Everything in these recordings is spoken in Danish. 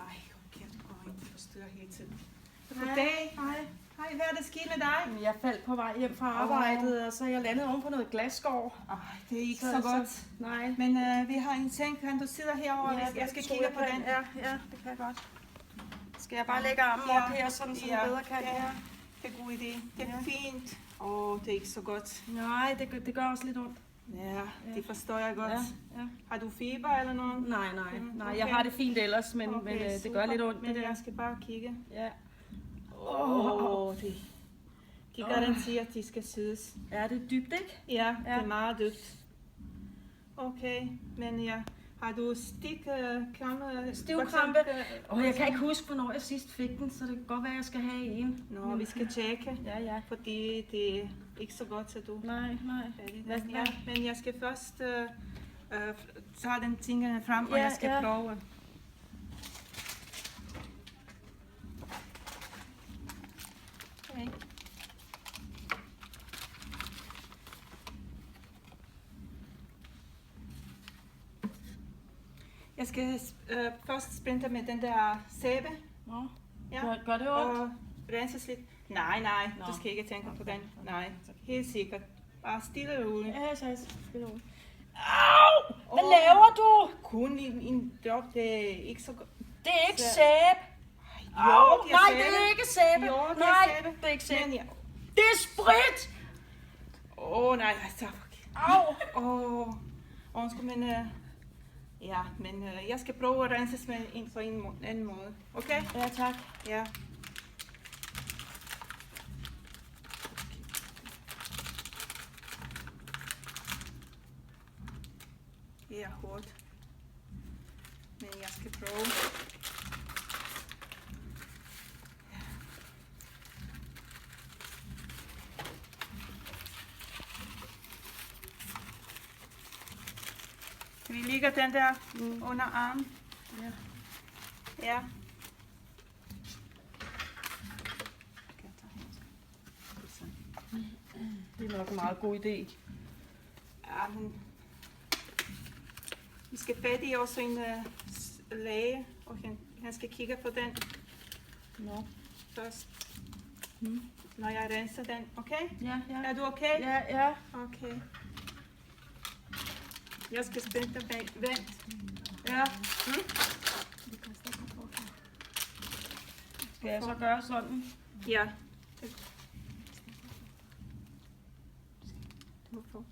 Nej, okay, og ikke forstyrre hele tiden. Goddag. Hej, hvad er der sket med dig? Jeg faldt på vej hjem fra arbejdet, og så er jeg landet oven på noget glasskår. Det er ikke så godt. Nej. Men vi har en seng, kan du sidde herovre, hvis jeg skal kigge på den? Ja, det kan jeg godt. Skal jeg bare lægge armen op her, sådan, så du bedre kan? Ja, det er en god idé. Det er fint. Det er ikke så godt. Nej, det gør også lidt ondt. Ja, det forstår jeg godt. Ja. Har du feber eller noget? Nej, Okay. jeg har det fint ellers, men det gør lidt ondt. Men det der. jeg skal bare kigge. Ja. De garanterer, at de skal siddes. Ja, det er dybt, ikke? Ja, det er meget dybt. Okay, men ja. Har du Stivkrampe? Jeg kan ikke huske, hvornår jeg sidst fik den, så det kan godt være, at jeg skal have en. Nå, vi skal tjekke. Ja. Fordi det er ikke så godt, så du... Nej. Ja, men jeg skal først tage den tingene frem, og jeg skal prøve. Okay. Jeg skal først sprinte med den der sæbe. Nå. Ja. Gør det ondt? Og renses lidt. Nej, Nå. du skal ikke tænke på den. Nej, helt sikkert. Bare stille og roligt. Ja, så stille ud. Au! Hvad laver du? Kun en drop, det er ikke så godt. Det er ikke sæbe. Jo, Nej, det er ikke sæbe. Jo, det er Nej, sæbe. det er ikke sæbe. Men ja. Det er sprit! Nej, altså. Au! Undskyld, men... men jeg skal prøve at renses med på en anden måde. Okay? Ja, tak. Ja. Det er hårdt. Men jeg skal prøve. Vi ligger den der under armen. Ja. Det er nok en meget god idé. Ja, men vi skal fat i også en læge, og han skal kigge på den først, når jeg renser den. Okay? Ja. Er du okay? Ja. Okay. Jeg skal spænde dig bag. Vent. Ja. Skal jeg så gøre sådan? Ja. Hvorfor?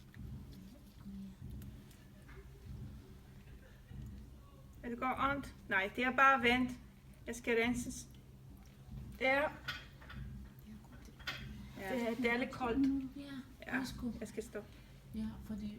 Er det godt ondt? Nej, det er bare vent. Jeg skal renses. Ja. Det er lidt koldt. Ja, jeg skal stoppe. Ja, fordi